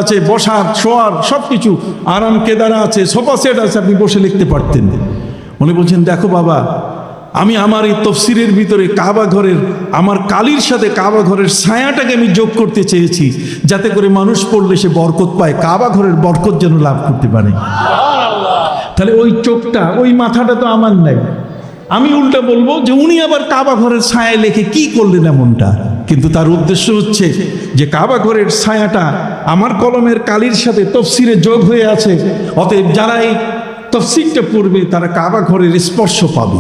আছে, বসার শোয়ার সবকিছু আরাম কেদারা আছে, সোফা সেট আছে, আপনি বসে লিখতে পারতেন। উনি বলছেন, দেখো বাবা, আমি আমার এই তফসিরের ভিতরে কাবা ঘরের, আমার কালির সাথে কাবা ঘরের ছায়াটাকে আমি যোগ করতে চেয়েছি, যাতে করে মানুষ পড়লে সে বরকত পায়, কাবা ঘরের বরকত যেন লাভ করতে পারে। তাহলে ওই চোখটা, ওই মাথাটা তো আমার নাই। আমি উল্টা বলবো যে উনি আবার কাবা ঘরের ছায়া লেখে কি করলেন এমনটা, কিন্তু তার উদ্দেশ্য হচ্ছে যে কাবা ঘরের ছায়াটা আমার কলমের কালির সাথে তফসিরে যোগ হয়ে আছে, অতএব যারা এই তফসিরটা পড়বে তারা কাবা ঘরের স্পর্শ পাবে।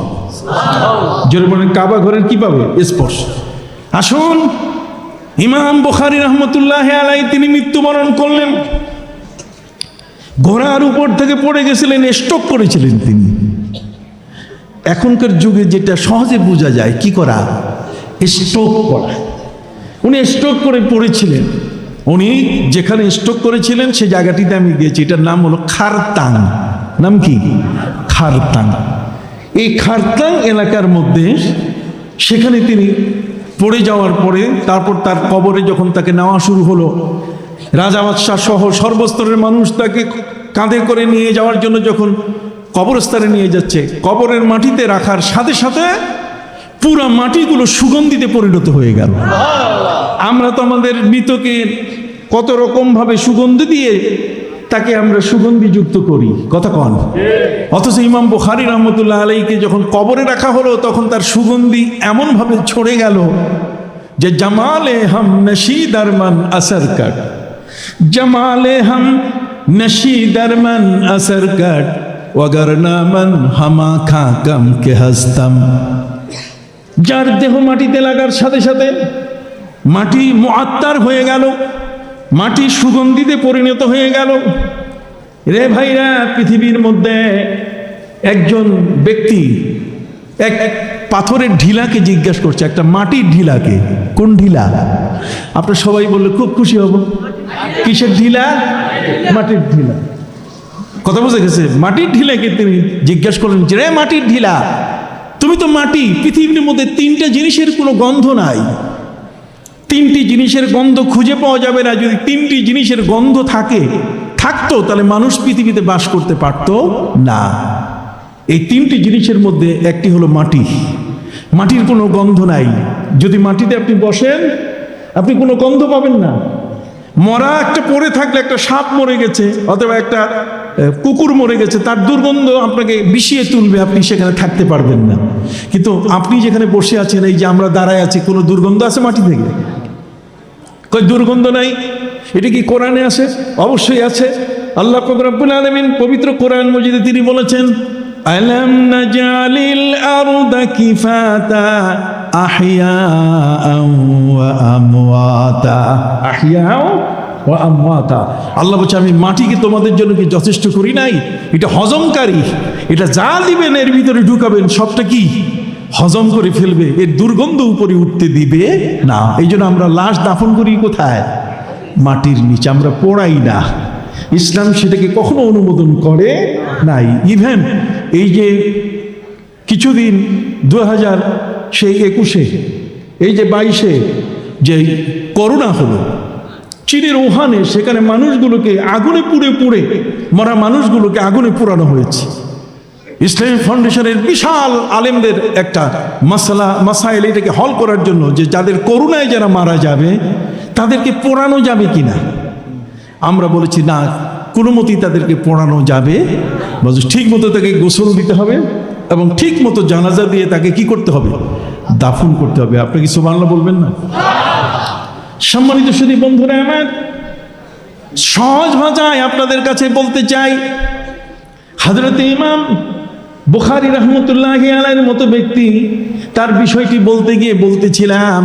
জোরে বলেন, কাবা ঘরের কি পাবে? স্পর্শ। আসুন, ইমাম বুখারী রাহমাতুল্লাহি আলাইহি তিনি মৃত্যুবরণ করলেন, ঘোড়ার উপর থেকে পড়ে গেছিলেন, স্ট্রোক করেছিলেন তিনি। এখনকার যুগে যেটা সহজে বোঝা যায়, কি করা? স্ট্রোক করা। উনি স্ট্রোক করে পড়েছিলেন। উনি যেখানে স্ট্রোক করেছিলেন সেই জায়গাটিতে আমি গিয়েছি, এটার নাম হলো খারতাং। নাম কি? খারতাং। এই খারতাং এলাকার মধ্যে সেখানে তিনি পড়ে যাওয়ার পরে তারপর তার কবরে যখন তাকে নেওয়া শুরু হলো, রাজা বাদশাহ সহ সর্বস্তরের মানুষ তাকে কাঁধে করে নিয়ে যাওয়ার জন্য যখন কবরস্থানে নিয়ে যাচ্ছে, কবরের মাটিতে রাখার সাথে সাথে পুরা মাটিগুলো সুগন্ধিতে পরিণত হয়ে গেল। আমরা তো আমাদের মৃতকে কত রকম ভাবে সুগন্ধি দিয়ে তাকে আমরা সুগন্ধিযুক্ত করি, কথা কন। অথচ ইমাম বুখারী রাহমাতুল্লাহ আলাইহিকে যখন কবরে রাখা হলো তখন তার সুগন্ধি এমন ভাবে ছড়ে গেল যে জামালে হাম নশি দরমান আসর কাট, জামালে হাম নশি দরমান আসর কাট, ওয়াগরনা মান হামা খা কাম কে হস্তাম। যার দেহ মাটিতে লাগার সাথে সাথে মাটি মুআত্তার হয়ে গেল, মাটি সুগন্ধিতে পরিণত হয়ে গেল। রে ভাইরা, পৃথিবীর মধ্যে একজন ব্যক্তি এক পাথরের ঢিলাকে জিজ্ঞাসা করছে, একটা মাটির ঢিলাকে। কোন ঢিলা? আপনারা সবাই বললে খুব খুশি হব। কিসের ঢিলা? মাটির ঢিলা। কথা বুঝে গেছে? মাটির ঢিলাকে তিনি জিজ্ঞাসা করলেন যে, রে মাটির ঢিলা, তুমি তো মাটি, পৃথিবীর মধ্যে তিনটা জিনিসের কোনো গন্ধ নাই, তিনটি জিনিসের গন্ধ খুঁজে পাওয়া যাবে না। যদি তিনটি জিনিসের গন্ধ থাকতো তাহলে মানুষ পৃথিবীতে বাস করতে পারতো না। এই তিনটি জিনিসের মধ্যে একটি হলো মাটি। মাটির কোনো গন্ধ নাই। যদি মাটিতে আপনি বসেন আপনি কোনো গন্ধ পাবেন না। মরা একটা পড়ে থাকলে, একটা সাপ মরে গেছে অথবা একটা কুকুর মরে গেছে, তার দুর্গন্ধ আপনাকে বিষিয়ে তুলবে, আপনি সেখানে থাকতে পারবেন না। কিন্তু আপনি যেখানে বসে আছেন, এই যে আমরা দাঁড়ায় আছি, কোনো দুর্গন্ধ আছে মাটি থেকে? কই দুর্গন্ধ নাই। এটা কি কোরআনে আছে? অবশ্যই আছে। আল্লাহ পাক রব্বুল আলামিন পবিত্র কোরআন মাজিদে তিনি বলেছেন, আলাম নাজালিল আরদা কিফাতা আহইয়াআন ওয়া আমওয়াতা। আহইয়াআন ওয়া আমওয়াতা। আল্লাহ বলছে, আমি মাটিকে তোমাদের জন্য কি যথেষ্ট করি নাই? এটা হজমকারী, এটা যা দিবেন এর ভিতরে ঢুকাবেন সবটা কি হজম করে ফেলবে, এর দুর্গন্ধ উপরে উঠতে দিবে না। এই জন্য আমরা লাশ দাফন করি কোথায়? মাটির নিচে। আমরা পোড়াই না। ইসলাম সেটাকে কখনো অনুমোদন করে নাই। ইভেন এই যে কিছুদিন 2021 এই যে 22 যে করোনা হলো চীনের উহানে, সেখানে মানুষগুলোকে আগুনে পুড়ে মরা মানুষগুলোকে আগুনে পোড়ানো হয়েছে। ইসলামিক ফাউন্ডেশনের বিশাল আলেমদের একটা মাসাইল এটাকে হল করার জন্য, যে যাদের করোনায় যারা মারা যাবে তাদেরকে পোড়ানো যাবে কিনা। আমরা বলেছি না, কোনো মতেই তাদেরকে পোড়ানো যাবে। ঠিক মতো তাকে গোসল দিতে হবে এবং ঠিক মতো জানাজা দিয়ে তাকে কি করতে হবে? দাফন করতে হবে। আপনি কি সুবহানাল্লাহ বলবেন না? সম্মানিত সুধী বন্ধুরা আমার, সহজ ভাষায় আপনাদের কাছে বলতে চাই, হযরত ইমাম বুখারী রাহমাতুল্লাহি আলাইহির মতো ব্যক্তি, তার বিষয়টি বলতে গিয়ে বলতেছিলাম,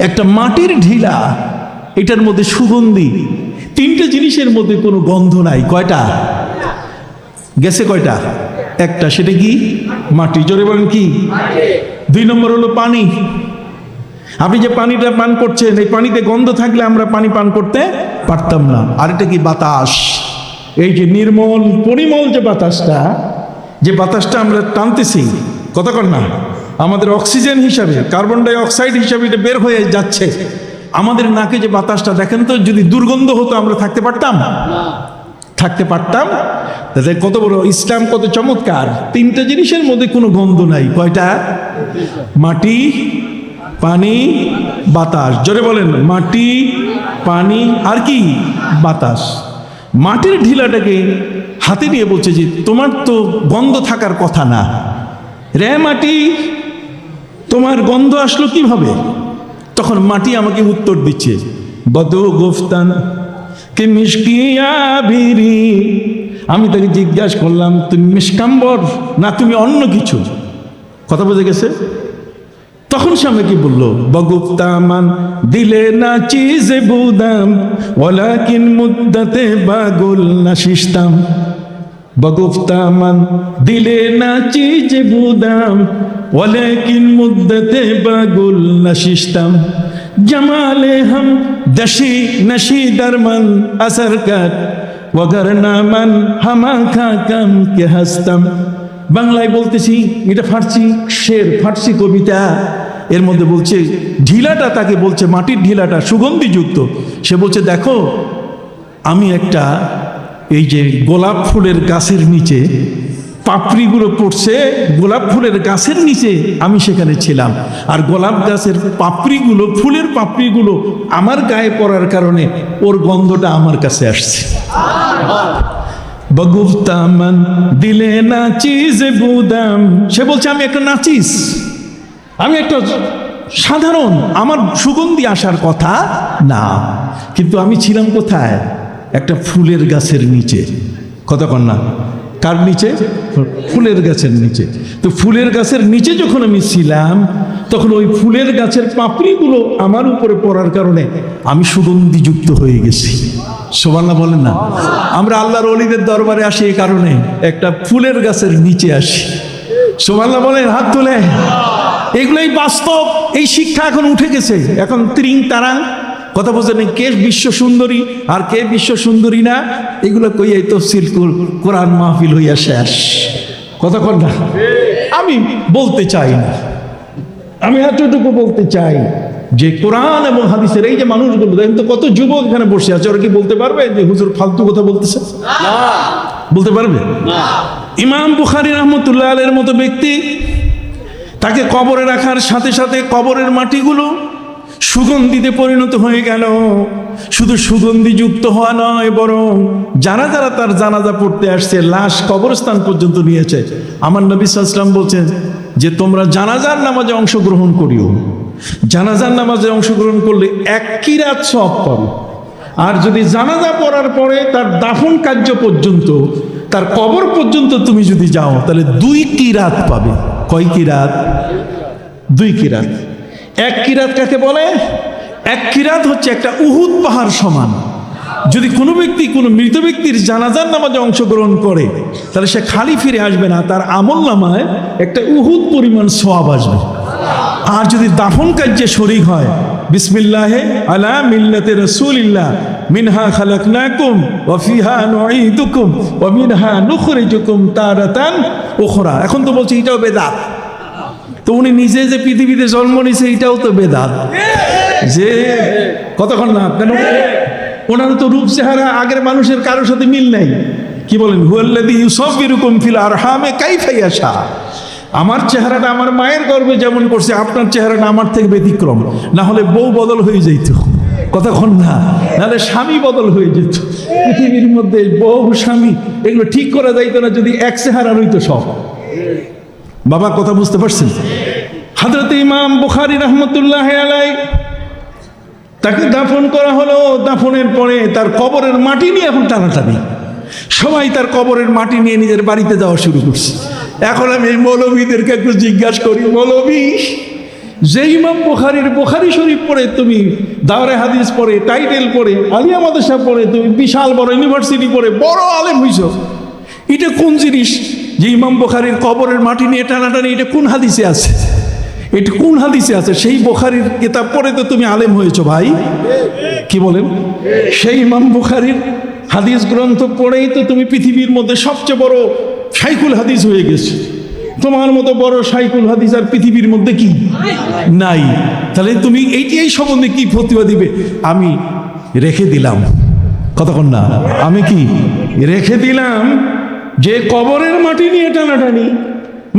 একটা মাটির ঢিলা, এটার মধ্যে সুগন্ধি, তিনটা জিনিসের মধ্যে কোনো গন্ধ নাই। কয়টা গেছে? কয়টা? একটা। সেটা কি? মাটি। জোরে বলেন কি? 2 নম্বর হলো পানি। আপনি যে পানিটা পান করছেন, এই পানিতে গন্ধ থাকলে আমরা পানি পান করতে পারতাম না। আর এটা কি? বাতাস। এই যে নির্মল পরিমল যে বাতাসটা আমরা টানতেছি, কথা কর না, আমাদের অক্সিজেন হিসাবে, কার্বন ডাই অক্সাইড হিসাবে এটা বের হয়ে যাচ্ছে, আমাদের নাকে যে বাতাসটা দেখেন তো, যদি দুর্গন্ধ হতো আমরা থাকতে পারতাম? থাকতে পারতাম? তাদের কত বড় ইসলাম, কত চমৎকার। তিনটা জিনিসের মধ্যে কোনো গন্ধ নাই। কয়টা? মাটি, পানি, বাতাস। জোরে বলেন, মাটি, পানি আর কি? বাতাস। মাটির ঢিলাটাকে হাতে নিয়ে বলছে যে তোমার তো গন্ধ থাকার কথা না রে মাটি, তোমার গন্ধ আসলো কিভাবে? তখন মাটি আমাকে উত্তর দিচ্ছে, বদু গুফতান কে মিশকিয়া বিরি। আমি তাকে জিজ্ঞাসা করলাম, তুমি মিশকাম্বর না তুমি অন্য কিছু? কথা বুঝে গেছে? তখন সে আমাকে বললো, বগুপ্তামান দিলে না চিজে বুদাম ওয়ালাকিন মুদ্দাতে বাগুল না শিস্তাম। বগুপ্তামান দিলে না চিজে বুদাম ওয়ালাকিন মুদ্দাতে বাগুল না শিস্তাম। জমালে হাম দশি নশি দরমন আসর কাট ওয়াগরনামান হামা খাকাম কে হাসতাম। বাংলায় বলতেছি, এটা ফার্সি শের, ফার্সি কবিতা। এর মধ্যে বলছে ঢিলাটা, তাকে বলছে মাটির ঢিলাটা সুগন্ধিযুক্ত। সে বলছে দেখো, আমি একটা এই যে গোলাপ ফুলের গাছের নিচে পাপড়িগুলো পড়ছে, গোলাপ ফুলের গাছের নিচে আমি সেখানে ছিলাম, আর গোলাপ গাছের পাপড়িগুলো, ফুলের পাপড়িগুলো আমার গায়ে পড়ার কারণে ওর গন্ধটা আমার কাছে আসছে। বগুফতামান দিলে নাচিস বুদাম। সে বলছে আমি একটা নাচিস, আমি একটা সাধারণ, আমার সুগন্ধি আসার কথা না, কিন্তু আমি ছিলাম কোথায়? একটা ফুলের গাছের নিচে। কতক্ষণ না? কার নিচে? ফুলের গাছের নিচে। তো ফুলের গাছের নিচে যখন আমি ছিলাম, তখন ওই ফুলের গাছের পাপড়িগুলো আমার উপরে পড়ার কারণে আমি সুগন্ধিযুক্ত হয়ে গেছি। সুবহানাল্লাহ বলেন না? আমরা আল্লাহর ওলিদের দরবারে আসি এই কারণে, একটা ফুলের গাছের নিচে আসি। সুবহানাল্লাহ বলেন, হাত তুলে। এগুলোই বাস্তব। এই শিক্ষা এখন উঠে গেছে। এখন ত্রিং তারাং কথা বলছে নেই, কে বিশ্ব সুন্দরী আর কে বিশ্ব সুন্দরী না, এগুলো কইয়া তফসিল কোরআন মাহফিল হইয়া শেষ। কতক্ষণ না? আমি বলতে চাই না, আমি এতটুকু বলতে চাই যে কোরআন এবং হাদিসের এই যে মানুষগুলো দেখেন তো, কত যুবক এখানে বসে আছে, ওরা কি বলতে পারবে যে হুজুর ফালতু কথা বলতেছে? বলতে পারবে? ইমাম বুখারী রাহমাতুল্লাহ আলাইহির মতো ব্যক্তি, তাকে কবরে রাখার সাথে সাথে কবরের মাটিগুলো সুগন্ধিতে পরিণত হয়ে গেল। শুধু সুগন্ধিযুক্ত হওয়া নয়, বরং যারা যারা তার জানাজা পড়তে আসছে, লাশ কবরস্থান পর্যন্ত নিয়েছে। আমার নবী সাল্লাল্লাহু আলাইহি ওয়াসাল্লাম বলছেন যে তোমরা জানাজার নামাজে অংশগ্রহণ করিও। জানাজার নামাজে অংশগ্রহণ করলে 1 কিরাত সওয়াব পাবে। আর যদি জানাজা পড়ার পরে তার দাফন কার্য পর্যন্ত, তার কবর পর্যন্ত তুমি যদি যাও, তাহলে 2 কিরাত পাবে। কয় কিরাত? 2 কিরাত। 1 কিরাত কাকে বলে? 1 কিরাত হচ্ছে একটা উহুদ পাহাড় সমান। যদি কোনো ব্যক্তি কোনো মৃত ব্যক্তির জানাজার নামাজে অংশগ্রহণ করে, তাহলে সে খালি ফিরে আসবে না, তার আমল নামায় একটা উহুদ পরিমাণ সওয়াব আসবে। আর যদি দাফন কার্যে শরীক হয়, বিসমিল্লাহে আলা মিল্লাতে রাসূলিল্লাহ মিনহা খালাকনাকুম ওয়া ফিহা নুঈদুকুম ওয়া মিনহা নুখরিজুকুম তারাতান উখরা। এখন তো বলছে এটাও বেদাত। তো উনি নিজে যে পৃথিবীতে জন্ম নিয়েছে, এটাও তো বেদাত। যে কতক্ষণ না? কেন? ওনার তো রূপ চেহারা আগের মানুষের কারোর সাথে মিল নাই। কি বলেন? হুয়াল্লাযী ইউসাব্বিরুকুম ফিল আরহামে কাইফা ইয়াশা। আমার চেহারাটা আমার মায়ের গর্ভে যেমন করছে, আপনার চেহারাটা আমার থেকে ব্যতিক্রম। না হলে বউ বদল হয়ে যেত, কতক্ষণ না? নাহলে স্বামী বদল হয়ে যেত। পৃথিবীর মধ্যে বউ স্বামী এগুলো ঠিক করা যাইতো না যদি এক চেহারা রইতো সব। বাবা কথা বুঝতে পারছেন? হযরত ইমাম বুখারী রাহমাতুল্লাহ আলাইহি, তাকে দাফন করা হলো। দাফনের পরে তার কবরের মাটি নিয়ে এখন টানাটানি। সবাই তার কবরের মাটি নিয়ে নিজের বাড়িতে যাওয়া শুরু করছে। এখন আমি এই মৌলবীদেরকে একটু জিজ্ঞাসা করি, মৌলবী, যে ইমাম বুখারীর বুখারী শরীফ পড়ে তুমি, দাওরে হাদিস পড়ে, টাইটেল পড়ে, আলিয়া মাদ্রাসা পড়ে, তুমি বিশাল বড় ইউনিভার্সিটি পড়ে বড় আলেম হইছো, এটা কোন জিনিস যে ইমাম বুখারীর কবরের মাটি নিয়ে টানাটানি? এটা কোন হাদিসে আছে? এটা কোন হাদিসে আছে? সেই বুখারীর কিতাব পড়ে তো তুমি আলেম হয়েছো ভাই। কি বলেন? সেই ইমাম বুখারীর হাদিস গ্রন্থ পড়েই তো তুমি পৃথিবীর মধ্যে সবচেয়ে বড় শাইখুল হাদিস হয়ে গেছো। তোমার মতো বড় শাইখুল হাদিস আর পৃথিবীর মধ্যে কি নাই। তাহলে তুমি এই সম্বন্ধে কি ফতোয়া দিবে? আমি রেখে দিলাম, কতক্ষণ না, আমি কি রেখে দিলাম যে কবরের মাটি নিয়ে টানাটানি,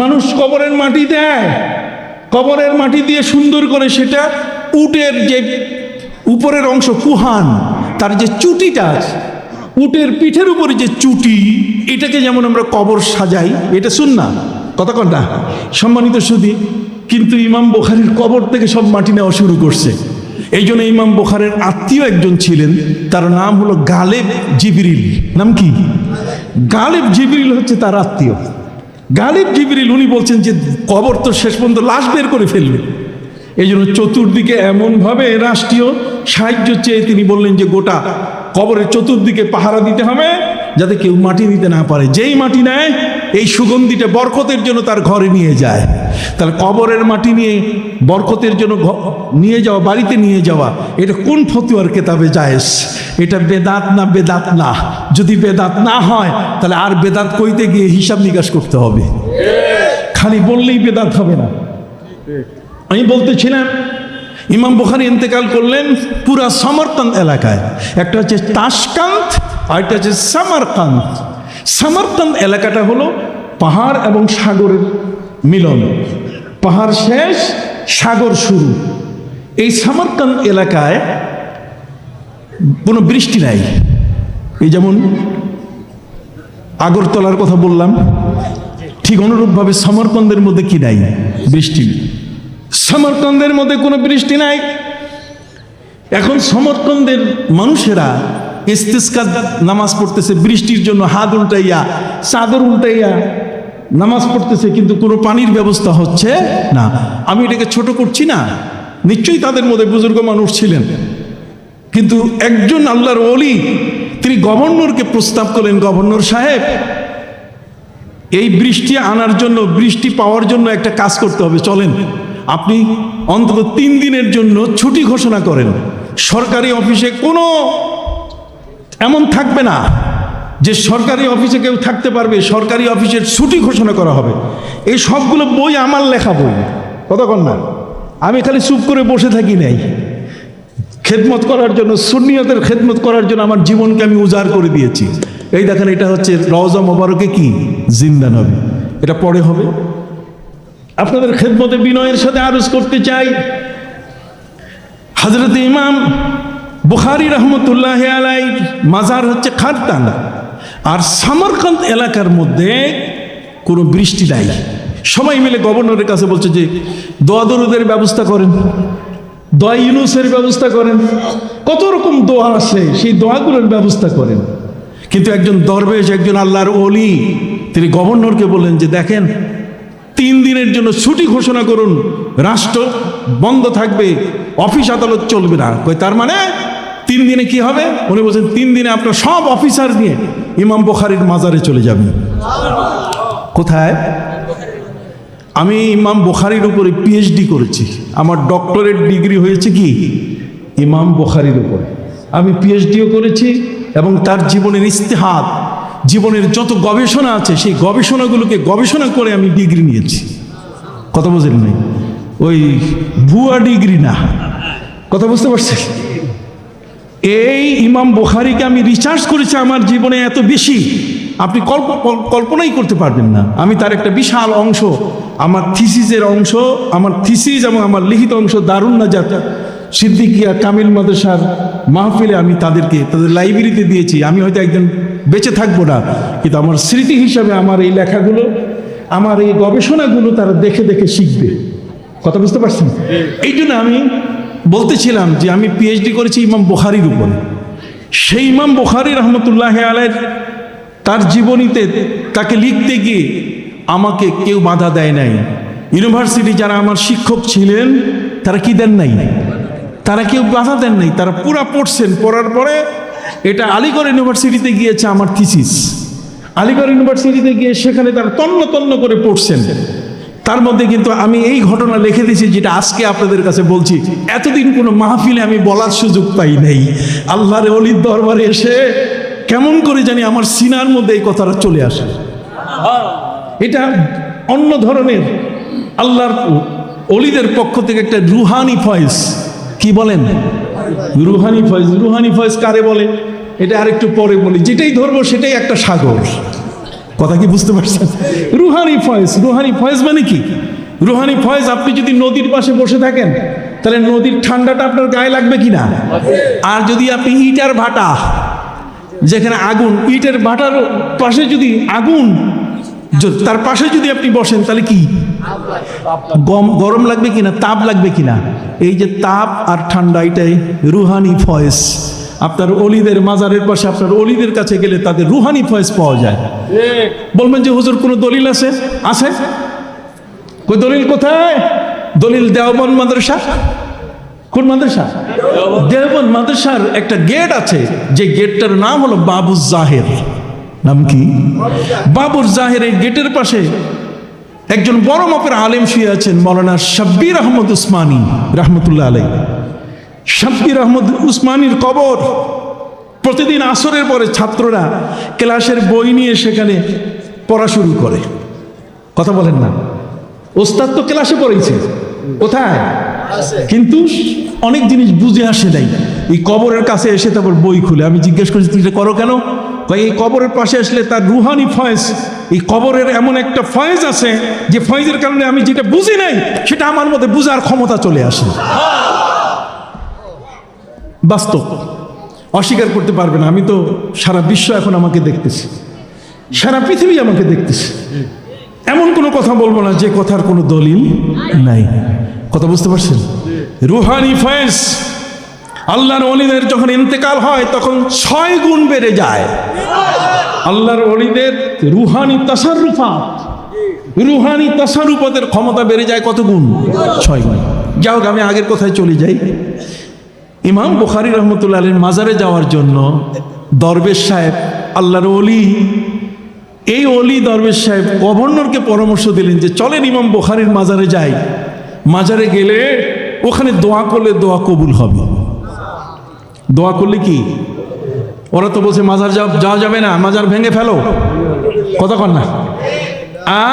মানুষ কবরের মাটি দেয়, কবরের মাটি দিয়ে সুন্দর করে সেটা উটের যে উপরের অংশ কুহান, তার যে চুটিটা, উটের পিঠের উপরে যে চুটি, এটাকে যেমন আমরা কবর সাজাই, এটা সুন্নাহ, কতক্ষণ না সম্মানিত সুধী। কিন্তু ইমাম বুখারীর কবর থেকে সব মাটি নেওয়া শুরু করছে। এই জন্য ইমাম বুখারীর আত্মীয় একজন ছিলেন, তার নাম হলো গালেব জিবরিল। নাম কি? গালেব জিবরিল হচ্ছে তার আত্মীয়। গালেব জিবরিল উনি বলছেন যে কবর তো শেষ পর্যন্ত লাশ বের করে ফেলবে, এই জন্য চতুর্দিকে এমনভাবে রাষ্ট্রীয় সাহায্য চেয়ে তিনি বললেন যে গোটা কবরের চতুর্দিকে পাহারা দিতে হবে যাতে কেউ মাটি নিতে না পারে। যেই মাটি নেয় এই সুগন্ধিটা বরকতের জন্য তার ঘরে নিয়ে যায়। তাহলে কবরের মাটি নিয়ে বরকতের জন্য নিয়ে যাওয়া, বাড়িতে নিয়ে যাওয়া, এটা কোন ফতোয়ার কেতাবে জায়েজ? এটা বেদাত না বেদাত না? যদি বেদাত না হয় তাহলে আর বেদাত কইতে গিয়ে হিসাব নিকাশ করতে হবে, খালি বললেই বেদাত হবে না। আমি বলতেছিলাম ইমাম বুখারী ইন্তেকাল করলেন পুরা সমরকান্দ এলাকায়, একটা হচ্ছে তাশকান্ত আর একটা হচ্ছে সামারকান্দ। সামারকান্দ এলাকাটা হলো পাহাড় এবং সাগরের মিলন, পাহাড় শেষ সাগর শুরু। এই সামারকান্দ এলাকায় কোনো বৃষ্টি নাই। এই যেমন আগরতলার কথা বললাম, ঠিক অনুরূপভাবে সমরকান্দের মধ্যে কি নাই? বৃষ্টি। সমরকান্দের মধ্যে কোনো বৃষ্টি নাই। এখন সমরকান্দের মানুষেরা ইস্তিসকা নামাজ পড়তেছে, বৃষ্টির জন্য হাত উল্টাইয়া চাদর উল্টাইয়া নামাজ পড়তেছে, কিন্তু কোনো পানির ব্যবস্থা হচ্ছে না। আমি এটাকে ছোট করছি না, নিশ্চয়ই তাদের মধ্যে বুজুর্গ মানুষ ছিলেন, কিন্তু একজন আল্লাহর ওলি তিনি গভর্নরকে প্রস্তাব করলেন, গভর্নর সাহেব এই বৃষ্টি আনার জন্য, বৃষ্টি পাওয়ার জন্য একটা কাজ করতে হবে, চলেন আপনি অন্তত 3 দিনের জন্য ছুটি ঘোষণা করেন। সরকারি অফিসে কোনো এমন থাকবে না যে সরকারি অফিসে কেউ থাকতে পারবে, সরকারি অফিসের ছুটি ঘোষণা করা হবে। এই সবগুলো বই আমার লেখা বই, কতক্ষণ না, আমি খালি চুপ করে বসে থাকি নাই। খেদমত করার জন্য, সুন্নিয়তের খেদমত করার জন্য আমার জীবনকে আমি উজাড় করে দিয়েছি। এই দেখেন, এটা হচ্ছে রওজা মোবারকে কি জিন্দা নবী, এটা পরে হবে। আপনাদের খেদমতে বিনয়ের সাথে আরজ করতে চাই, হযরত ইমাম বুখারী রহমতুল্লাহ আলাইহির মাজার হচ্ছে খারতান, আর সামারকান্দ এলাকার মধ্যে কোনো বৃষ্টি নাই। সবাই মিলে গভর্নরের কাছে বলছে যে দোয়া দরুদের ব্যবস্থা করেন, দোয়া ইউনুসের ব্যবস্থা করেন, কত রকম দোয়া আছে সেই দোয়াগুলোর ব্যবস্থা করেন। কিন্তু একজন দরবেশ, একজন আল্লাহর ওলি, তিনি গভর্নরকে বললেন যে দেখেন 3 দিনের জন্য ছুটি ঘোষণা করুন, রাষ্ট্র বন্ধ থাকবে, অফিস আদালত চলবে না। কই তার মানে 3 দিনে কি হবে? উনি বলছেন 3 দিনে আপনার সব অফিসার নিয়ে ইমাম বুখারীর মাজারে চলে যাবেন। কোথায়? আমি ইমাম বুখারীর উপরে পিএইচডি করেছি, আমার ডক্টরেট ডিগ্রি হয়েছে কি ইমাম বুখারীর উপরে। আমি পিএইচডিও করেছি এবং তার জীবনের ইস্তেহাদ, জীবনের যত গবেষণা আছে সেই গবেষণাগুলোকে গবেষণা করে আমি ডিগ্রি নিয়েছি। কথা বুঝলেন নাই? ওই ভুয়া ডিগ্রি না, কথা বুঝতে পারছেন? এই ইমাম বুখারীকে আমি রিসার্চ করেছি আমার জীবনে এত বেশি, আপনি কল্পনাই করতে পারবেন না। আমি তার একটা বিশাল অংশ, আমার থিসিসের অংশ, আমার থিসিস এবং আমার লিখিত অংশ দারুন নাজাত সিদ্দিকিয়া কামিল মাদ্রাসার মাহফিলে আমি তাদের লাইব্রেরিতে দিয়েছি। আমি হয়তো একদিন বেঁচে থাকবো না, কিন্তু আমার স্মৃতি হিসাবে আমার এই লেখাগুলো, আমার এই গবেষণাগুলো তারা দেখে দেখে শিখবে। কথা বুঝতে পারছেন? এই জন্য আমি বলতেছিলাম যে আমি পিএইচডি করেছি ইমাম বুখারীর উপরে। সেই ইমাম বুখারী রহমতুল্লাহ আলাইহি তার জীবনীতে তাকে লিখতে গিয়ে আমাকে কেউ বাধা দেয় নাই। ইউনিভার্সিটি যারা আমার শিক্ষক ছিলেন তারা কি দেন নাই? তারা কেউ বাধা দেন নাই, তারা পুরা পড়ছেন। পড়ার পরে এটা আলিগড় ইউনিভার্সিটিতে গিয়েছে আমার থিসিস। আলিগড় ইউনিভার্সিটিতে গিয়ে সেখানে তারা তন্ন তন্ন করে পড়ছেন। তার মধ্যে কিন্তু আমি এই ঘটনা লিখে দিয়েছি যেটা আজকে আপনাদের কাছে বলছি। এতদিন কোনো মাহফিলে আমি বলার সুযোগ পাই নাই। আল্লাহর ওলির দরবারে এসে কেমন করে জানি আমার সিনার মধ্যে এই কথাটা চলে আসে। এটা অন্য ধরনের আল্লাহর অলিদের পক্ষ থেকে একটা রুহানি ফয়েজ। কি বলেন? রুহানি ফয়েজ। রুহানি ফয়েজ কারে বলে এটা আরেকটু পরে বলি, যেটাই ধরবো সেটাই একটা সাগর। কথা কি বুঝতে পারছেন? রুহানি ফয়েজ। রুহানি ফয়েজ মানে কি? রুহানি ফয়েজ, আপনি যদি নদীর পাশে বসে থাকেন তাহলে নদীর ঠান্ডাটা আপনার গায়ে লাগবে কিনা? আর যদি আপনি ইটার ভাটা, যেখানে আগুন, ইটের ভাটার পাশে যদি আগুন, তার পাশে যদি আপনি বসেন তাহলে কি গরম লাগবে কিনা, তাপ লাগবে কিনা? এই যে তাপ আর ঠান্ডা, এটাই রুহানি ফয়েজ। আপনার অলিদের মাজারের পাশে আপনার অলিদের কাছে গেলে তাদের রুহানি ফয়েজ পাওয়া যায়। বলবেন যে হুজুর কোনো দলিল আছে? আছে। কই দলিল কোথায়? দলিল দেওবন্দ মাদ্রাসা। কোন মাদ্রাসা? দেওবন্দ মাদ্রাসার একটা গেট আছে, যে গেটটার নাম হলো বাবু জাহের। নাম কি? বাবুর জাহের। এই গেটের পাশে একজন বড় মাপের আলেম শুয়ে আছেন, মৌলানা শাব্বির আহমদ উসমানী রহমতুল্লাহ আলাইহি। শাব্বির আহমদ উসমানীর কবর। প্রতিদিন আসরের পরে ছাত্ররা ক্লাসের বই নিয়ে সেখানে পড়া শুরু করে। কথা বলেন না? ওস্তাদ তো ক্লাসে পড়েছে, কোথায়? কিন্তু অনেক জিনিস বুঝে আসে নাই। এই কবরের কাছে এসে তারপর বই খুলে। আমি জিজ্ঞেস করছি তুই এটা করো কেন? এই কবরের পাশে আসলে তার রুহানি ফয়েজ, এই কবরের এমন একটা ফয়েজ আছে যে ফয়েজের কারণে আমি যেটা বুঝি নাই সেটা আমার মধ্যে বুঝার ক্ষমতা চলে আসে। বাস্তব, অস্বীকার করতে পারবে না। আমি তো সারা বিশ্ব এখন আমাকে দেখতেছি, সারা পৃথিবী আমাকে দেখতেছে। এমন কোনো কথা বলবো না যে কথার কোনো দলিল নাই। কথা বুঝতে পারছেন? রুহানি ফয়েজ। আল্লাহর ওলিদের যখন ইন্তেকাল হয় তখন 6 গুণ বেড়ে যায়। আল্লাহর ওলিদের রুহানি তাসাররুফাত, রুহানি তাসাররুফাতের ক্ষমতা বেড়ে যায় কত গুণ? 6 গুণ। যাও, আমি আগের কথায় চলে যাই। ইমাম বুখারী রহমতুল্লাহ আলাইহির মাজারে যাওয়ার জন্য দরবেশ সাহেব, আল্লাহর ওলি, এই ওলি দরবেশ সাহেব গভর্নরকে পরামর্শ দিলেন যে চলেন ইমাম বুখারীর মাজারে যাই। মাজারে গেলে ওখানে দোয়া করলে দোয়া কবুল হবে। দোয়া করলে কি? ওরা তো বলছে মাজার যাওয়া যাবে না, মাজার ভেঙে ফেলো। কথা কন না?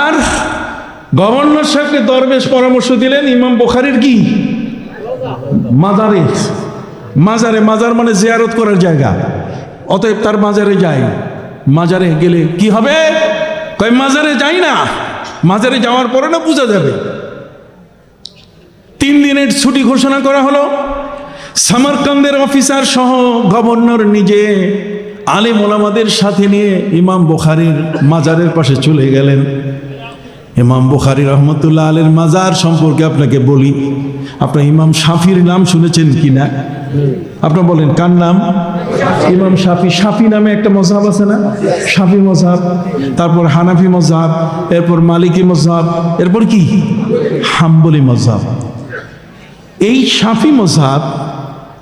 আর গভর্নর সাহেবকে দরবেশ পরামর্শ দিলেন ইমাম বুখারীর কি মাজারে। মাজারে, মাজার মানে জিয়ারত করার জায়গা, অতএব তার মাজারে যাই। মাজারে গেলে কি হবে? কই মাজারে যাই না, মাজারে যাওয়ার পরে না বোঝা যাবে। 3 দিনের ছুটি ঘোষণা করা হলো। সামারকান্দের অফিসার সহ গভর্নর নিজে আলেম ওলামাদের সাথে নিয়ে ইমাম বুখারীর মাজারের পাশে চলে গেলেন। ইমাম বুখারী রহমতুল্লাহ আলাইহির মাজার সম্পর্কে আপনাকে বলি। আপনার ইমাম শাফির নাম শুনেছেন কিনা? আপনার বলেন কার নাম? ইমাম শাফি। শাফি নামে একটা মযহাব আছে না? শাফি মযহাব, তারপর হানাফি মযহাব, এরপর মালিকি মযহাব, এরপর কি হাম্বলি মযহাব। এই শাফি মযহাব,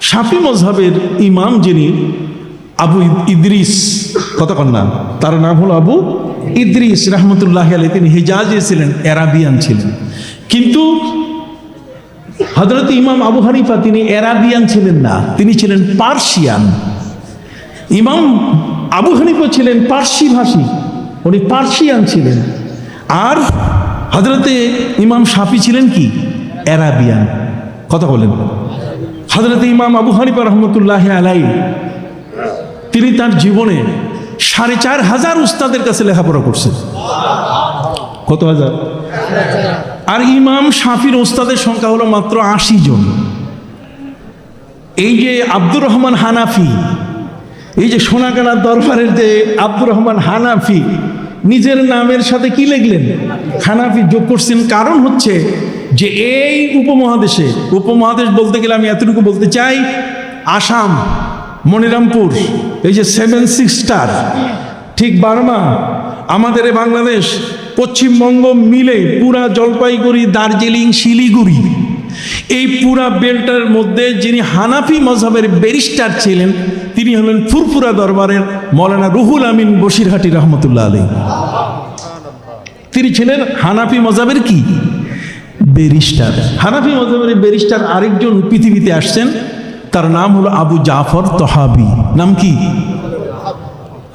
শাফি মযহাবের ইমাম যিনি আবু ইদ্রিস, কথা কন না, তার নাম হলো আবু ইদ্রিস রহমতুল্লাহ আলাইহি। তিনি হিজাজে ছিলেন, আরাবিয়ান ছিলেন। কিন্তু হযরত ইমাম আবু হানিফা তিনি আরাবিয়ান ছিলেন না, তিনি ছিলেন পার্সিয়ান। ইমাম আবু হানিফা ছিলেন পার্সি ভাষী, উনি পার্সিয়ান ছিলেন। আর হযরতে ইমাম শাফি ছিলেন কি আরাবিয়ান। কথা বলেন। হযরত ইমাম আবু হানিফা রহমতুল্লাহ আলাইহি তিনি তার জীবনে 4500 উস্তাদের কাছে লেখাপড়া করছেন। কত হাজার? আর ইমাম শাফির উস্তাদের সংখ্যা হলো মাত্র 80 জন। এই যে আব্দুর রহমান হানাফি, এই যে সোনাকানা দরবারের যে আব্দুর রহমান হানাফি, নিজের নামের সাথে কি লিখলেন? হানাফি যোগ করছেন। কারণ হচ্ছে যে এই উপমহাদেশে, উপমহাদেশ বলতে গেলে আমি এতটুকু বলতে চাই, আসাম, মনিরামপুর, এই যে 7 সিস্টার, ঠিক বার্মা, আমাদের বাংলাদেশ, পশ্চিমবঙ্গ মিলে পুরা জলপাইগুড়ি, দার্জিলিং, শিলিগুড়ি, এই পুরা বেল্টের মধ্যে যিনি হানাফি মযহাবের ব্যারিস্টার ছিলেন তিনি হলেন ফুরফুরা দরবারের মৌলানা রুহুল আমিন বসিরহাটি রহমতুল্লাহ আলাইহি। তিনি ছিলেন হানাফি মযহাবের কি ব্যারিস্টার। হানাফি মযহাবের ব্যারিস্টার আরেকজন পৃথিবীতে আসছেন, তার নাম হলো আবু জাফর তহাবি। নাম কি?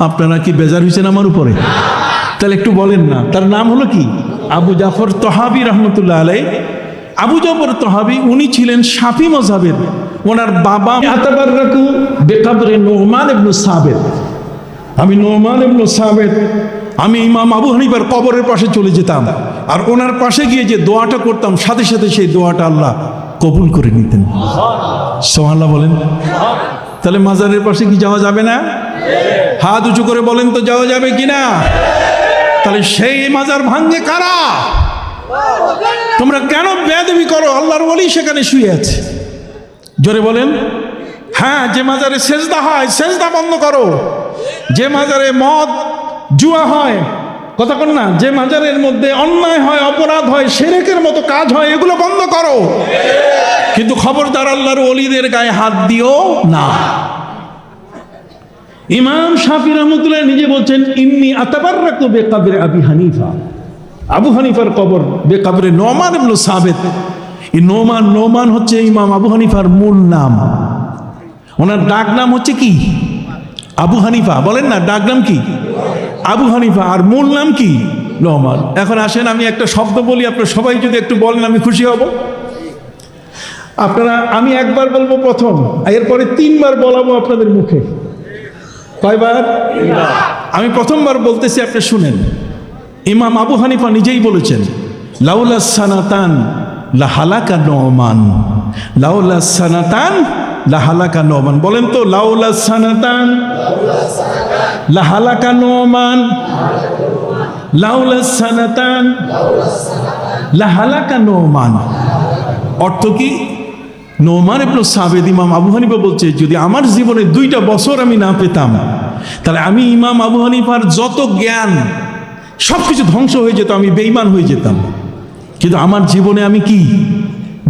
আপনারা কি বেজার হয়েছেন আমার উপরে? তাহলে একটু বলেন না, তার নাম হলো কি? আবু জাফর তহাবি রহমতুল্লাহ আলাই। আবু জাফর তহাবি উনি ছিলেন শাফি মযহাবের। ওনার বাবা আতাবাররাকু বিকবরে নুমান ইবনে সাবিত। আমি নুমান ইবনে সাবিত, আমি ইমাম আবু হানিফার কবরের পাশে চলে যেতাম, আর ওনার পাশে গিয়ে যে দোয়াটা করতাম সাথে সাথে সেই দোয়াটা আল্লাহ কবুল করে নিতেন। সুবহানাল্লাহ বলেন। তাহলে মাজারের পাশে কি যাওয়া যাবে না? হাত উঁচু করে বলেন তো, যাওয়া যাবে কিনা? তাহলে সেই মাজার ভাঙে কারা? তোমরা কেন বেয়াদবি করো? আল্লাহর ওলি সেখানে শুয়ে আছে। জোরে বলেন। হ্যাঁ, যে মাজারে সেজদা হয় সেজদা বন্ধ করো। যে মাজারে মদ জুয়া হয়, কথা বল না, যে মাজারের মধ্যে অন্যায় হয়, অপরাধ হয়, শিরকের মতো কাজ হয়, এগুলো বন্ধ করো। কিন্তু খবরদার আল্লাহর ওলিদের গায়ে হাত দিও না। ইমাম শাফি রহমতুল্লাহ নিজে বলছেন, ইন্নী আতাবাররাকু বিকবরে আবি হানিফা। আবু হানিফার কবর বেকবরে নুমান ইবনে সাবিত। এই নোমান হচ্ছে ইমাম আবু হানিফার মূল নাম। ওনার ডাক নাম হচ্ছে কি? আবু হানিফা। বলেন না, ডাক নাম কি? আবু হানিফা। আর মূল নাম কি? নোমান। এখন আসেন আমি একটা শব্দ বলি, আপনারা সবাই যদি একটু বলেন আমি খুশি হব। আপনারা, আমি একবার বলবো প্রথম, এরপরে 3 বার বলাবো আপনাদের মুখে। কয়বার? আমি প্রথমবার বলতেছি, আপনি শুনেন। ইমাম আবু হানিফা নিজেই বলেছেন, লাউলা সানাতান লা হালাকা নুমান। লাউলা সানাতান লা হালাকা নুমান। বলেন তো, লাউলা সানাতান লা হালাকা নুমান। লাউলা সানাতান লা হালাকা নুমান। অর্থ কি? নুমান ইবনে সাবিত, ইমাম আবু হানিফা বলছে, যদি আমার জীবনে 2টা বছর আমি না পেতাম, তাহলে আমি ইমাম আবু হানিফার যত জ্ঞান সবকিছু ধ্বংস হয়ে যেত, আমি বেঈমান হয়ে যেতাম। কিন্তু আমার জীবনে আমি কি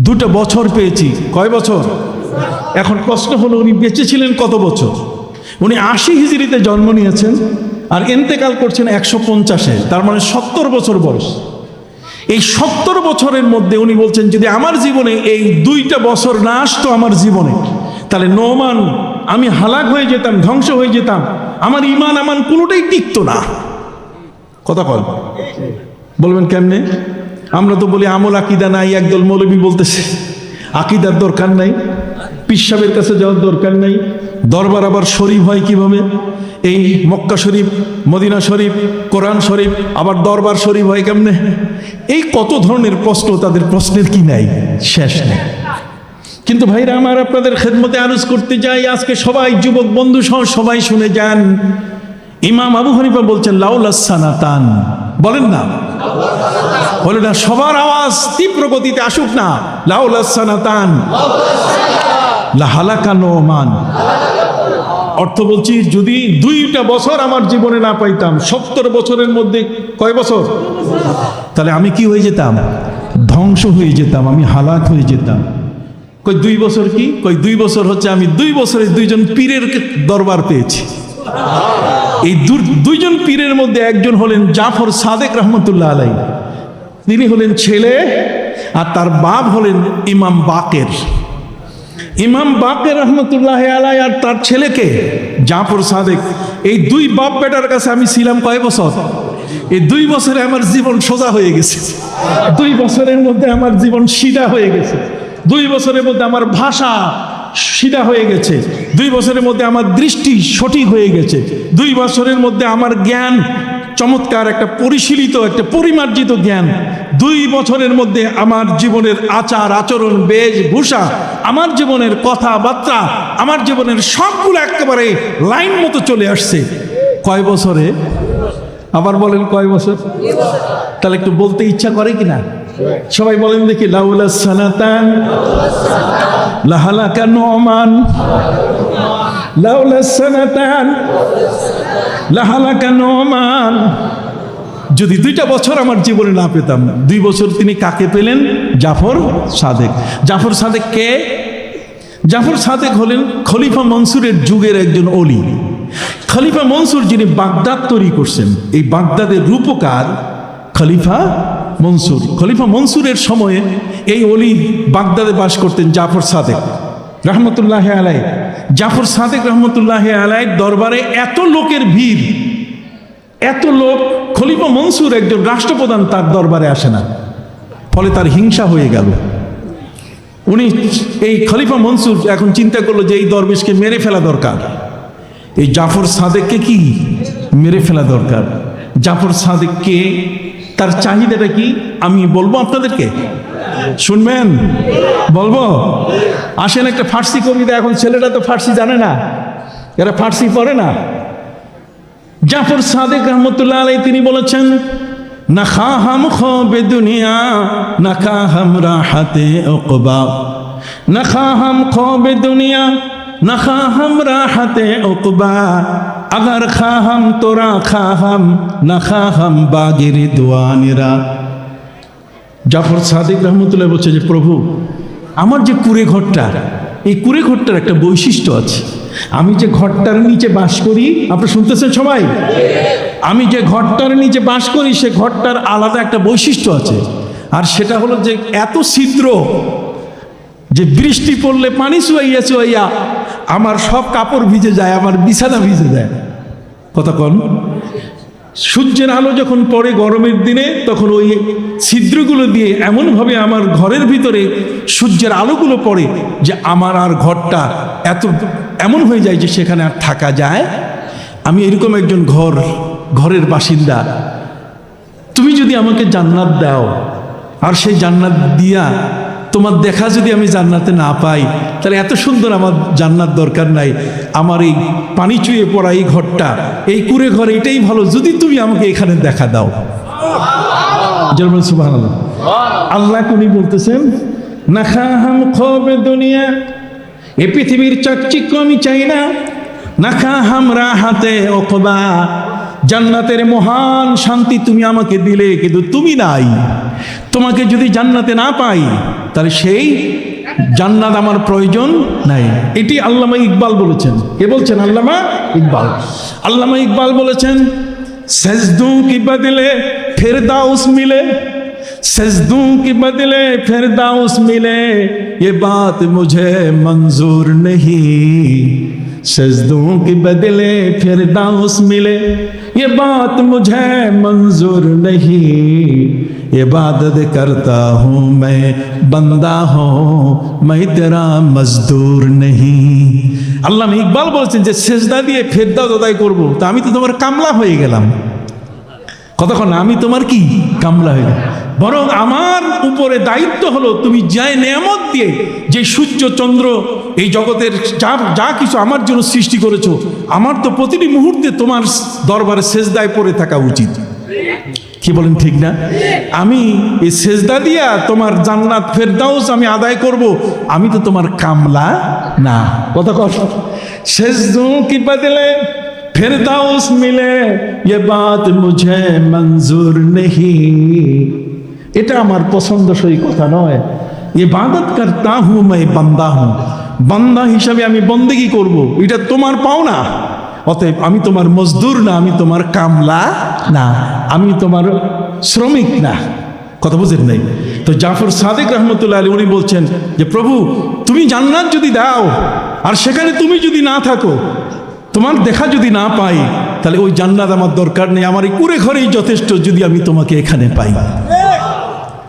2টা বছর পেয়েছি। কয় বছর? এখন প্রশ্ন হলো, উনি বেঁচে ছিলেন কত বছর? উনি 80 হিজরিতে জন্ম নিয়েছেন আর ইন্তেকাল করছেন 150-এ, তার মানে 70 বছর বয়স। এই 70 বছরের মধ্যে উনি বলছেন, যদি আমার জীবনে এই 2টা বছর না আসতো আমার জীবনে, তাহলে নোমান আমি হালাক হয়ে যেতাম, ধ্বংস হয়ে যেতাম। আমার ইমান আমান কোনোটাই টিকতো না। কথা বল, বলবেন কেমনে? আমরা তো বলি আমল আকিদা নাই। একদল মৌলবী বলতেছে আকিদার দরকার নাই, পীর সাহেবের কাছে যাওয়ার দরকার নাই। দরবার আবার শরীফ হয় কিভাবে? এই মক্কা শরীফ, মদিনা শরীফ, কোরআন শরীফ, আবার দরবার শরীফ হয় কেমনে? এই কত ধরনের প্রশ্ন, তাদের প্রশ্নের কি নাই, শেষ নেই। কিন্তু ভাইরা আমার, আপনাদের খেদমতে আরজ করতে যাই, আজকে সবাই যুবক বন্ধু সহ সবাই শুনে যান। ইমাম আবু হানিফা বলছেন, লাউলা সানাতান। বলেন না, বলে না, সবার আওয়াজ তীব্র গতিতে আসুক না। লাউলা সানাতান লা হালাকা নুমান। অর্থ বলছি, যদি 2টা বছর আমার জীবনে না পাইতাম, 70 বছরের মধ্যে কয় বছর? তাহলে আমি কি হয়ে যেতাম? ধ্বংস হয়ে যেতাম, আমি হালাক হয়ে যেতাম। কই 2 বছর কি? কই 2 বছর হচ্ছে আমি 2 বছরে 2জন পীরের দরবার পেয়েছি। এই 2জন পীরের মধ্যে একজন হলেন জাফর সাদেক রহমতুল্লাহ আলাই। তিনি হলেন ছেলে, আর তার বাপ হলেন ইমাম বাকের। ইমাম বাকের রহমতুল্লাহ আলাই আর তার ছেলেকে জাফর সাদেক, এই 2 বাপ বেটার কাছে আমি ছিলাম কয় বছর? এই 2 বছরে আমার জীবন সোজা হয়ে গেছে। 2 বছরের মধ্যে আমার জীবন সিধা হয়ে গেছে। 2 বছরের মধ্যে আমার ভাষা সিধা হয়ে গেছে। 2 বছরের মধ্যে আমার দৃষ্টি সঠিক হয়ে গেছে। 2 বছরের মধ্যে আমার জ্ঞান চমৎকার, একটা পরিশীলিত, একটা পরিমার্জিত জ্ঞান। 2 বছরের মধ্যে আমার জীবনের আচার আচরণ, বেশভূষা, আমার জীবনের কথাবার্তা, আমার জীবনের সবগুলো একেবারে লাইন মতো চলে আসছে। কয় বছরে? আবার বলেন কয় বছর? তাহলে একটু বলতে ইচ্ছা করে কিনা? সবাই বলেন দেখি, লাউলা সানাতান লা হালাকা নুমান। লাউলা সানাতান লা হালাকা নুমান। যদি 2টা বছর আমার জীবনে না পেতাম। 2 বছর তিনি কাকে পেলেন? জাফর সাদেক। জাফর সাদেক কে? জাফর সাদেক হলেন খলিফা মনসুরের যুগের একজন ওলি। খলিফা মনসুর যিনি বাগদাদ তৈরি করছেন, এই বাগদাদের রূপকার খলিফা মনসুর। খলিফা মনসুরের সময়ে এই ওলি বাগদাদে বাস করতেন, জাফর সাদেক রহমতুল্লাহ আলাই। জাফর সাদেক রহমতুল্লাহ আলাই দরবারে এত লোকের ভিড়, এত লোক, খলিফা মনসুর একজন রাষ্ট্রপ্রধান তার দরবারে আসে না, ফলে তার হিংসা হয়ে গেল। উনি এই খলিফা মনসুর এখন চিন্তা করলো যে এই দরবেশকে মেরে ফেলা দরকার, এই জাফর সাদেককে কি মেরে ফেলা দরকার। জাফর সাদেককে তার চাহিদাটা কি আমি বলবো আপনাদেরকে, শুনবেন? বলবো? আসেন একটা ফার্সি কবিতা, এখন ছেলেরা তো ফার্সি জানে না, এরা ফার্সি পড়ে না। জাফর সাদেক রহমতুল্লাহ আলাইহি তিনি বলেছেন, না খা হাম খোবে দুনিয়া না খা হাম রাহাতে উকবা, না খা হাম খোবে দুনিয়া না খা হাম রাহাতে উকবা, अगर खा हम तोरा खा हम ना खा हम बागिर दुआनिरा। জাফর সাদিক রহমতুল্লাহ বলছে যে প্রভু, আমার যে কুড়ে ঘরটা, এই কুড়ে ঘরটার একটা বৈশিষ্ট্য আছে। আমি যে ঘরটার নিচে বাস করি, আপনি শুনতেছেন সবাই? আমি যে ঘরটার নিচে বাস করি সে ঘরটার আলাদা একটা বৈশিষ্ট্য আছে, আর সেটা হলো যে এত ছিদ্র যে বৃষ্টি পড়লে পানি চুয়াইয়া চুয়াইয়া আমার সব কাপড় ভিজে যায়, আমার বিছানা ভিজে যায়। কতক্ষণ সূর্যের আলো যখন পড়ে গরমের দিনে, তখন ওই ছিদ্রগুলো দিয়ে এমনভাবে আমার ঘরের ভিতরে সূর্যের আলোগুলো পড়ে যে আমার আর ঘরটা এমন হয়ে যায় যে সেখানে আর থাকা যায়। আমি এরকম একজন ঘরের বাসিন্দা। তুমি যদি আমাকে জান্নাত দাও, আর সেই জান্নাত দিয়া তোমার দেখা যদি আমি জান্নাতে না পাই, তাহলে এত সুন্দর আমার জান্নাত দরকার নাই। আমার এই পানি চুয়ে পড়া এই ঘরটা, এই কুড়ে ঘর, এটাই ভালো যদি তুমি আমাকে এখানে দেখা দাও। সুবহানাল্লাহ। আল্লাহ উনি বলতেছেন, না খা হাম খোবে দুনিয়া, এ পৃথিবীর চাকচিক্য আমি চাই না। না খা হাম রাহাতে উকবা, জান্নাতের মহান শান্তি তুমি আমাকে দিলে, কিন্তু তুমি নাই। তোমাকে যদি জান্নাতে না পাই, তাহলে সেই জান্নাত আমার প্রয়োজন নাই। এটি আল্লামা ইকবাল বলেছেন। কে বলছেন? আল্লামা ইকবাল। আল্লামা ইকবাল বলেছেন, সজদু কি বদলে ফিরদাউস মিলে, सजदू के बदले फिरदाउस मिले, ये बात मुझे मंजूर नहीं। सजदू के बदले फिरदाउस मिले, ये बात मुझे मंजूर नहीं। इबादत करता हूँ मैं बंदा हूँ, मैं तेरा मजदूर नहीं। আল্লামা ইকবাল বলছেন যে সেজদা দিয়ে ফেরদাউস আদায় করবো, তা আমি তো তোমার কামলা হয়ে গেলাম। কতক্ষণ আমি তোমার কি কামলা হয়ে গেলাম? বরং আমার উপরে দায়িত্ব হলো তুমি যে নেয়ামত দিয়ে, যে সূর্য চন্দ্র এই জগতের যা কিছু আমার জন্য সৃষ্টি করেছো, আমার তো প্রতিটি মুহূর্তে তোমার দরবারে সেজদায় পড়ে থাকা উচিত। কি বলেন, ঠিক না? আমি এই সেজদা দিয়া তোমার জান্নাত ফেরদাউস আমি আদায় করব, আমি তো তোমার কামলা না। কতক্ষণ সেজদু কি বদলে फिरदाउस मिले, ये बात मुझे मंजूर नहीं। এটা আমার পছন্দসই কথা নয়। ইবাদত করতা হুঁ मैं বান্দা হুঁ, বান্দা হিসাবে আমি বন্দেগি করব, এটা তোমার পাওনা। অতএব আমি তোমার মজদুর না, আমি তোমার কামলা না, আমি তোমার শ্রমিক না। কথা বুঝেন নাই? তো জাফর সাদেক রহমতুল্লাহ আলাইহি উনি বলছেন যে প্রভু, তুমি জান্নাত যদি দাও আর সেখানে তুমি যদি না থাকো, তোমার দেখা যদি না পাই, তাহলে ওই জান্নাত আমার দরকার নেই, আমার এই কুড়ে ঘরেই যথেষ্ট যদি আমি তোমাকে এখানে পাই।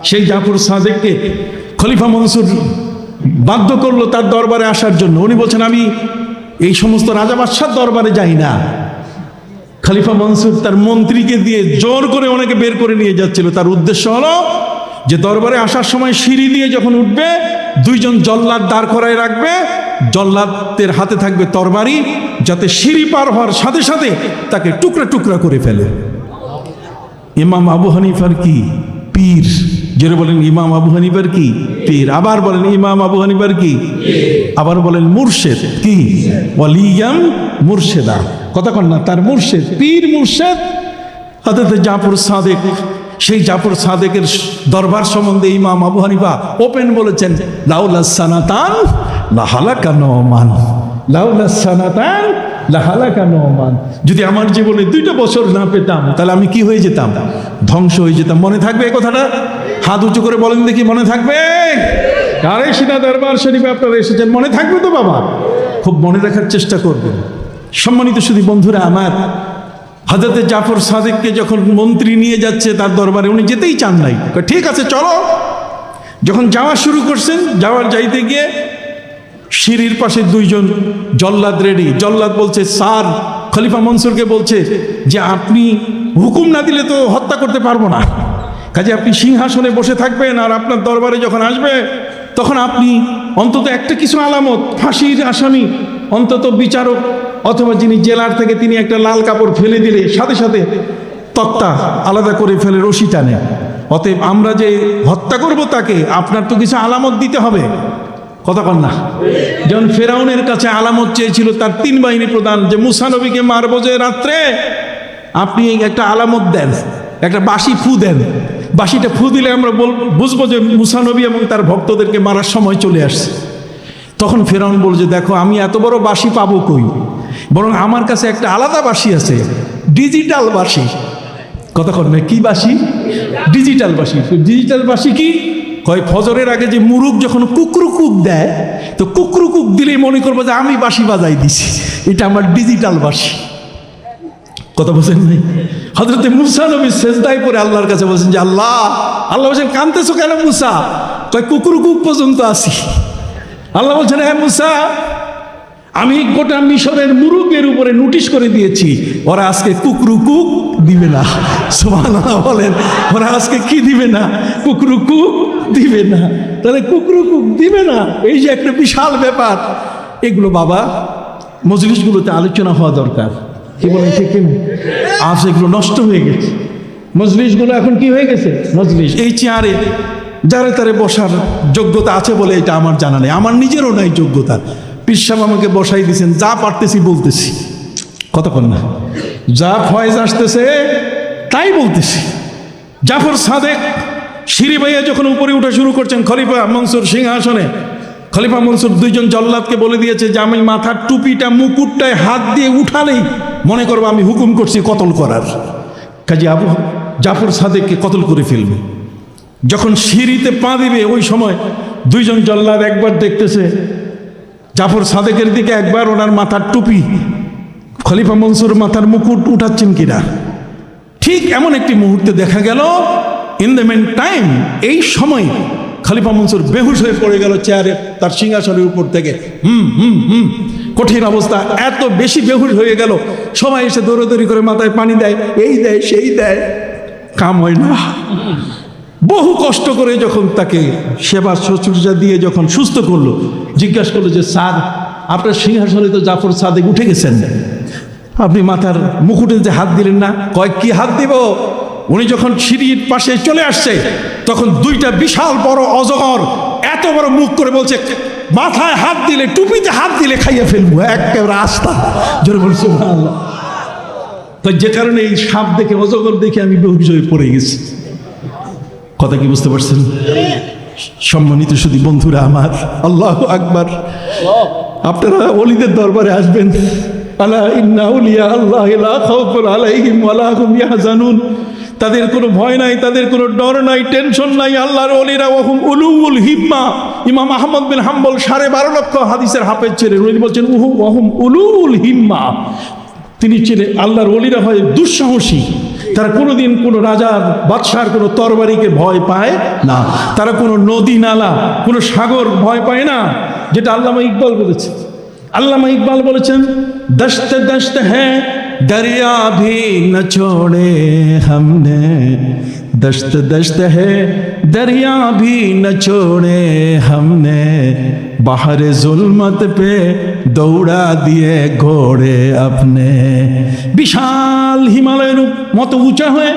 সেই জাফর সাদেককে খলিফা মনসুর বাধ্য করলো তার দরবারে আসার জন্য। উনি বলছেন আমি এই সমস্ত রাজা বাদশার দরবারে যাই না। খলিফা মনসুর তার মন্ত্রীকে দিয়ে জোর করে ওনাকে বের করে নিয়ে যাচ্ছিল। তার উদ্দেশ্য হলো যে দরবারে আসার সময় সিঁড়ি দিয়ে যখন উঠবে, দুইজন জল্লাদ দাঁড় করায় রাখবে, জল্লাদের হাতে থাকবে তরবারি, যাতে সিঁড়ি পার হওয়ার সাথে সাথে তাকে টুকরা টুকরা করে ফেলে। ইমাম আবু হানিফার কি পীর, যেটা বলেন ইমাম আবু হানিফার কি পীর, আবার বলেন ইমাম আবু হানিফার কি, আবার বলেন মুর্শেদ কি, ওয়ালিয়াম মুর্শেদা। কতক্ষণ না তার মুর্শেদ, পীর মুর্শেদ হযরত জাফর সাদেক। সেই জাফর সাদেকের দরবার সম্বন্ধে ইমাম আবু হানিফা ওপেন বলেছেন, লাউলা সানাতান লাহালাকা নোমান, লাউলা সানাতান লাহালাকা নোমান। যদি আমার জীবনে 2টা বছর না পেতাম, তাহলে আমি কি হয়ে যেতাম? ধ্বংস হয়ে যেতাম। মনে থাকবে এই কথাটা? হাত উঁচু করে বলেন দেখি, মনে থাকবে? আরে সিনা দরবার শরীফে আপনারা এসেছেন, মনে থাকবে তো বাবা? খুব মনে রাখার চেষ্টা করবেন। সম্মানিত শুধু বন্ধুরা আমার, হযরত জাফর সাদিককে যখন মন্ত্রী নিয়ে যাচ্ছে তার দরবারে, উনি যেতেই চান নাই, ঠিক আছে চলো। যখন যাওয়া শুরু করছেন, যাইতে গিয়ে সিঁড়ির পাশে দুইজন জল্লাদ রেডি। জল্লাদ বলছে, স্যার, খলিফা মনসুরকে বলছে যে আপনি হুকুম না দিলে তো হত্যা করতে পারবো না, কাজে আপনি সিংহাসনে বসে থাকবেন, আর আপনার দরবারে যখন আসবে তখন আপনি অন্তত একটা কিছু আলামত, ফাঁসির আসামি অন্তত বিচারক অথবা যিনি জেলার থেকে তিনি একটা লাল কাপড় ফেলে দিলে সাথে সাথে তক্তা আলাদা করে ফেলে রশি টানে। অতএব আমরা যে হত্যা করব তাকে আপনার তো কিছু আলামত দিতে হবে, কথা কন না? যখন ফেরাউনের কাছে আলামত চেয়েছিল তার 3 বাহিনী প্রধান যে মুসা নবীকে মারবো যে রাত্রে, আপনি একটা আলামত দেন, একটা বাঁশি ফু দেন, বাঁশিটা ফু দিলে আমরা বুঝবো যে মুসা নবী এবং তার ভক্তদেরকে মারার সময় চলে আসছে। তখন ফেরাউন বলল যে দেখো, আমি এত বড় বাঁশি পাবো কই, বরং আমার কাছে একটা আলাদা বাঁশি আছে, ডিজিটাল বাঁশি। কথা কন না? কি বাঁশি? ডিজিটাল বাঁশি। ডিজিটাল বাঁশি কি? কয় ফজরের আগে যে মুরুগ যখন কুকরু কুক দেয়, তো কুকরু কুক দিলেই মনে করবো যে আমি বাঁশি বাজাই দিছি, এটা আমার ডিজিটাল বাঁশি। কথা বলছেন নাই? হযরত মুসা নবী সেজদায় পড়ে আল্লাহর কাছে বলছেন যে আল্লাহ বলছেন, কাঁদতেছো কেন মুসা? কয় কুকরু কুক পর্যন্ত আসি। আল্লাহ বলছেন, হ্যাঁ মুসা, আমি গোটা মিশরের মুরুগের উপরে নোটিশ করে দিয়েছি, ওরা আজকে কুকরু কুক দিবে না। সুবহানাল্লাহ বলেন, ওরা আজকে কি দিবে না? কুকরু কুক দিবে না। তাহলে কুকরু কুক দিবে না, এই যে একটা বিশাল ব্যাপার। এগুলো বাবা মজলিসগুলোতে আলোচনা হওয়া দরকার। কি বলেন ঠিক কিনা? আজ এগুলো নষ্ট হয়ে গেছে। মজলিসগুলো এখন কি হয়ে গেছে? মজলিস এই চেয়ারে যারে তারে বসার যোগ্যতা আছে বলে এটা আমার জানা নেই, আমার নিজেরও নাই যোগ্যতা। পীর সাহেব আমাকে বসাই দিয়েছেন, যা পারতেছি বলতেছি, কতক্ষণ না, যা ফয়েজ আসতেছে তাই বলতেছি। জাফর সাদেক সিঁড়ি বাইয়া যখন উপরে উঠা শুরু করছেন খলিফা মনসুর সিংহাসনে, খলিফা মনসুর 2 জন জল্লাদকে বলে দিয়েছে যে আমি মাথার টুপিটা মুকুটটায় হাত দিয়ে উঠালেই মনে করবো আমি হুকুম করছি কতল করার, কাজে জাফর সাদেককে কতল করে ফেলবে। যখন সিঁড়িতে পা দিবে ওই সময় 2 জন জল্লাদ একবার দেখতেছে জাফর সাদেকের দিকে, একবার ওনার মাথার টুপি, খলিফা মনসুর মাথার মুকুট উঠাচ্ছেন কিনা। ঠিক এমন একটি মুহূর্তে দেখা গেল, ইন দ্য মেন টাইম, এই সময় খলিফা মনসুর বেহুশ হয়ে পড়ে গেল চেয়ারে, তার সিংহাসনের উপর থেকে। কঠিন অবস্থা, এত বেশি বেহুশ হয়ে গেল, সবাই এসে দৌড়াদৌড়ি করে মাথায় পানি দেয়, এই দেয় সেই দেয়, কাম হয় না। বহু কষ্ট করে যখন তাকে সেবা শুশ্রূষা দিয়ে যখন সুস্থ করলো, জিজ্ঞাসা করলো যে স্যার, আপনার সিংহাসনে তো জাফর সাদেক উঠে গেছেন, আপনি মাথার মুকুটে যে হাত দিলেন না? কয় কি হাত দিব? উনি যখন সিঁড়ির পাশে চলে আসছে তখন 2টা বিশাল বড় অজগর এত বড় মুখ করে বলছে, মাথায় হাত দিলে, টুপিতে হাত দিলে খাইয়ে ফেলবো, একেবারে আস্থা। জোরে বলছে সুবহানাল্লাহ। তো যে কারণে এই সাপ দেখে, অজগর দেখে আমি বেহুশ হয়ে পড়ে গেছি। কথা কি বুঝতে পারছেন? সম্মানিত শুধু বন্ধুরা আমার, আল্লাহু আকবার। আপনারা ওলিদের দরবারে আসবেন, আলা ইন্না আউলিয়া আল্লাহি লা খাউফুন আলাইহিম ওয়া লা হুম ইয়াহজানুন, তাদের কোনো ভয় নাই, তাদের কোনো ডর নাই, টেনশন নাই। আল্লাহর ওলিরা ওহুম উলুউল হিম্মা। ইমাম আহমদ বিন হাম্বল 12.5 লক্ষ হাদিসের হাফেজ ছিলেন, উনি বলছেন ওহুম উলুউল হিম্মা। তিনি ছিলেন আল্লাহর ওলিরা হয় দুঃসাহসী, তারা কোনোদিন কোনো রাজার বাদশার কোনো তরবারিকে ভয় পায় না, তারা কোনো নদী নালা, কোনো সাগর ভয় পায় না, যেটা আল্লামা ইকবাল বলেছে। আল্লামা ইকবাল বলেছেন, দশত দশত হ্যাঁ দরিয়া ভি ন ছোড়ে हमने, दश्त दश्त है दरिया भी न छोड़े हमने, बाहर जुल्मत पे दौड़ा दिए घोड़े अपने। বিশাল হিমালয়ের মতো উঁচা হয়ে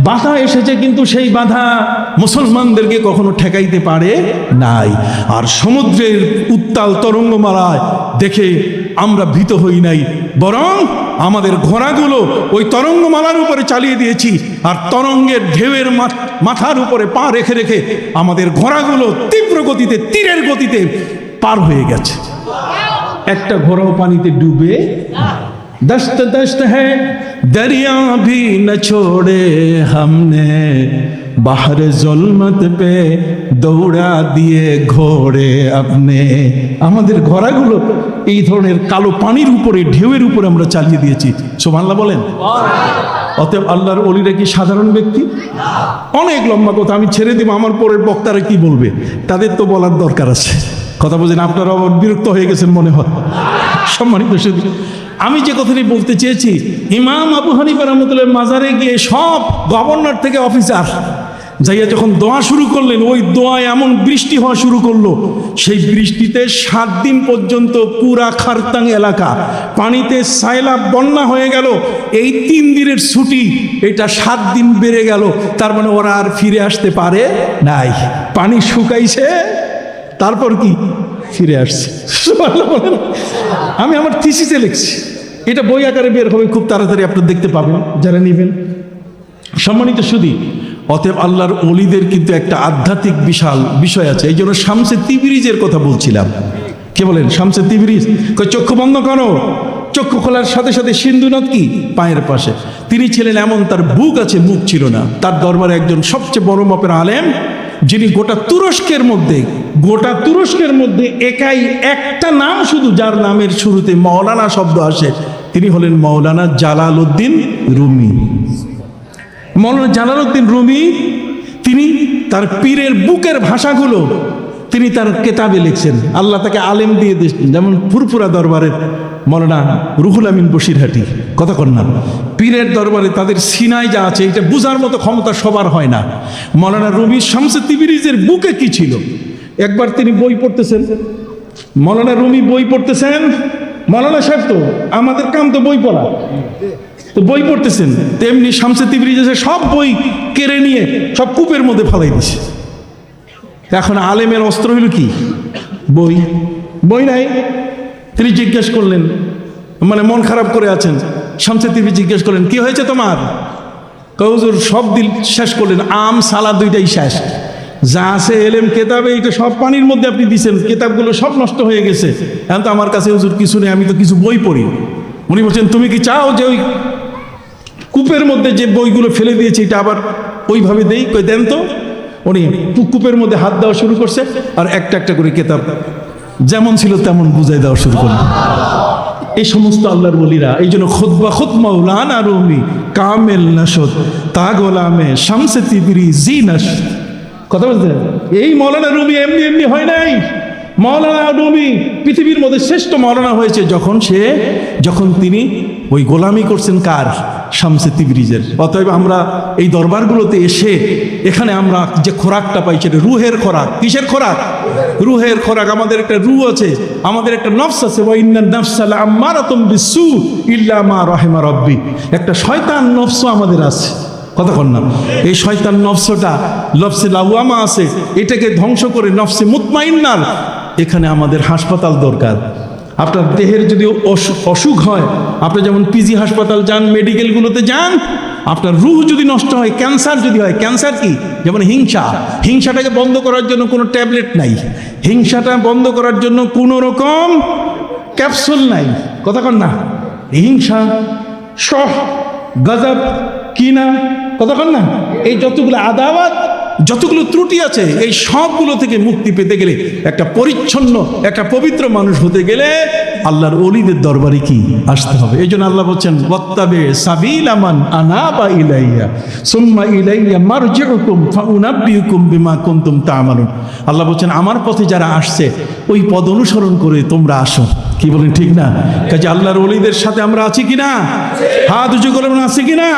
বাধা এসেছে, কিন্তু সেই বাধা মুসলমানদেরকে কখনো ঠেকাইতে পারে নাই। আর সমুদ্রের উত্তাল তরঙ্গমালায় দেখে আমরা ভীত হই নাই, বরং আমাদের ঘোড়াগুলো ওই তরঙ্গমালার উপরে চালিয়ে দিয়েছি, আর তরঙ্গের ঢেউয়ের মাথার উপরে পা রেখে রেখে আমাদের ঘোড়াগুলো তীব্র গতিতে, তীরের গতিতে পার হয়ে গেছে। একটা ঘোড়াও পানিতে ডুবে। दश्त दश्त है दरिया भी न छोड़े हमने, বাহরে জলমত পে দৌড়া দিয়ে ঘোরে আপনি। আমাদের ঘোড়াগুলো এই ধরনের কালো পানির উপরে, ঢেউয়ের উপরে আমরা চালিয়ে দিয়েছি। সুবহানাল্লাহ বলেন। অতএব আল্লাহর ওলিরা কি সাধারণ ব্যক্তি? অনেক লম্বা কথা, আমি ছেড়ে দিব, আমার পরের বক্তারা কি বলবে, তাদের তো বলার দরকার আছে। কথা বলছেন, আপনারা আবার বিরক্ত হয়ে গেছেন মনে হয়। সম্মানিত সুধী, আমি যে কথাটি বলতে চেয়েছি, ইমাম আবু হানিফা রাহমাতুল্লাহ মাজারে গিয়ে সব গভর্নর থেকে অফিসার যাইয়া যখন দোয়া শুরু করলেন, ওই দোয়ায় এমন বৃষ্টি হওয়া শুরু করলো, সেই বৃষ্টিতে 7 দিন পর্যন্ত পুরা খারতাং এলাকা পানিতে সাইলাব, বন্যা হয়ে গেল। এই 3 দিনের ছুটি, এটা 7 দিন বেড়ে গেল। তার মানে ওরা আর ফিরে আসতে পারে নাই। পানি শুকাইছে, তারপর কি ফিরে আসছে। আমি আমার থিসিসে লিখছি, এটা বই আকারে বের হবে খুব তাড়াতাড়ি, আপনারা দেখতে পাবেন যারা নেবেন। সম্মানিত সুধী, অতএব আল্লাহর ওলিদের কিন্তু একটা আধ্যাত্মিক বিশাল বিষয় আছে। এই জন্য শামসে তিবরিজের কথা বলছিলাম। কে বলেন শামসে তিবরিজ? চক্ষু বন্ধ করো, চক্ষু খোলার সাথে সাথে সিন্ধু নদ কি পায়ের পাশে। তিনি ছিলেন এমন, তার বুক আছে, মুখ ছিল না। তার দরবারে একজন সবচেয়ে বড় মাপের আলেম, যিনি গোটা তুরস্কের মধ্যে একাই একটা নাম শুধু, যার নামের শুরুতে মাওলানা শব্দ আসে, তিনি হলেন মাওলানা জালালউদ্দিন রুমি। মাওলানা জালালউদ্দিন রুমি, তিনি তার পীরের বুকের ভাষাগুলো তিনি তার কেতাবে লিখছেন। আল্লাহ তাকে আলেম দিয়ে দিয়েছেন। যেমন ফুরফুরা দরবারের মাওলানা রুহুল আমিন বসিরহাটি, কথা কন না, পীরের দরবারে তাদের সিনায় যা আছে, এটা বুঝার মতো ক্ষমতা সবার হয় না। মাওলানা রুমি শামসে তিবরিজের বুকে কি ছিল, একবার তিনি বই পড়তেছেন, মাওলানা রুমি বই পড়তেছেন। মাওলানা সাহেব তো আমাদের কাম তো বই পড়া, তো বই পড়তেছেন, তেমনি শামসে তিবরিজ এসে সব বই কেড়ে নিয়ে সব কূপের মধ্যে ফালাই দিছে। এখন আলেমের অস্ত্র হইল কি? বই নাই। তিনি জিজ্ঞেস করলেন, মানে মন খারাপ করে আছেন, শামসে তিবরিজ জিজ্ঞেস করলেন, কি হয়েছে তোমার? হুজুর সব দিল শেষ করলেন, আম সালা দুইটাই শেষ, যা আছে এলেম কেতাবে এটা সব পানির মধ্যে আপনি দিছেন, কেতাবগুলো সব নষ্ট হয়ে গেছে। এখন তো আমার কাছে হুজুর কিছু নেই, আমি তো কিছু বই পড়ি। উনি বলছেন, তুমি কি চাও যে ওই কূপের মধ্যে যে বইগুলো ফেলে দিয়েছে এটা আবার ওইভাবে দেই? কই দেন তো। উনি কূপের মধ্যে হাত দেওয়া শুরু করছে, আর একটা একটা করে কেতাব যেমন ছিল তেমন বুঝাই দেওয়া শুরু করলেন। এই সমস্ত আল্লাহর ওলিরা, এই জন্য খুতবা খুত মাওলানা রুমি কামেল নাশদ তা গোলামে শামসে তিবরিজি নাশদ। কথা বলতে, এই মাওলানা রুমি এমনি এমনি হয় নাই। মাওলানা রুমি পৃথিবীর মধ্যে শ্রেষ্ঠ মাওলানা হয়েছে যখন তিনি ওই গোলামি করছেন কার? শামসে তিবরিজের। অতএব আমরা এই দরবারগুলোতে এসে এখানে আমরা যে খোরাকটা পাই, সেটা রুহের খোরাক। কিসের খোরাক? রুহের খোরাক। আমাদের একটা রুহ আছে, আমাদের একটা নফস আছে, ওয়া ইন্নান নাফসা লাআম্মারাতুম বিসসু ইল্লা মা রাহিমা রাব্বি। একটা শয়তান নফস আমাদের আছে, কথা কন না। এই শয়তান নফসটা নফসে লাওয়ামা আছে, এটাকে ধ্বংস করে নফসে মুতমাইন্নার। এখানে আমাদের হাসপাতাল দরকার। আপনার দেহের যদি অসুখ হয়, আপনি যেমন পিজি হাসপাতাল যান, মেডিকেলগুলোতে যান, আপনার রুহ যদি নষ্ট হয়, ক্যান্সার যদি হয়, ক্যান্সার কি? যেমন হিংসাটাকে বন্ধ করার জন্য কোনো ট্যাবলেট নাই, হিংসাটা বন্ধ করার জন্য কোনো রকম ক্যাপসুল নাই, কথা কন না। হিংসা, শহ, গজব, কিনা, কথা কন না, এই যতগুলো আদাওয়াত, যতগুলো ত্রুটি আছে, এই সবগুলো থেকে মুক্তি পেতে গেলে, একটা পরিচ্ছন্ন, একটা পবিত্র মানুষ হতে গেলে আল্লাহর ওলিদের দরবারে কি আসতে হবে। এই জন্য আল্লাহ বলছেন, ওয়াত্তাবি সাবিলা মান আনাবা ইলাইয়া সুম্মা ইলাইয়া মারজিউকুম ফাউনাব্বিউকুম বিমা কুনতুম তা'মালুন। আল্লাহ বলছেন, আমার পথে যারা আসছে ওই পথ অনুসরণ করে তোমরা আসো। কি বলেন, ঠিক না? কাজে আল্লাহর ওলিদের সাথে আমরা আছি কিনা? হাত উঁচু করে আছি কিনা?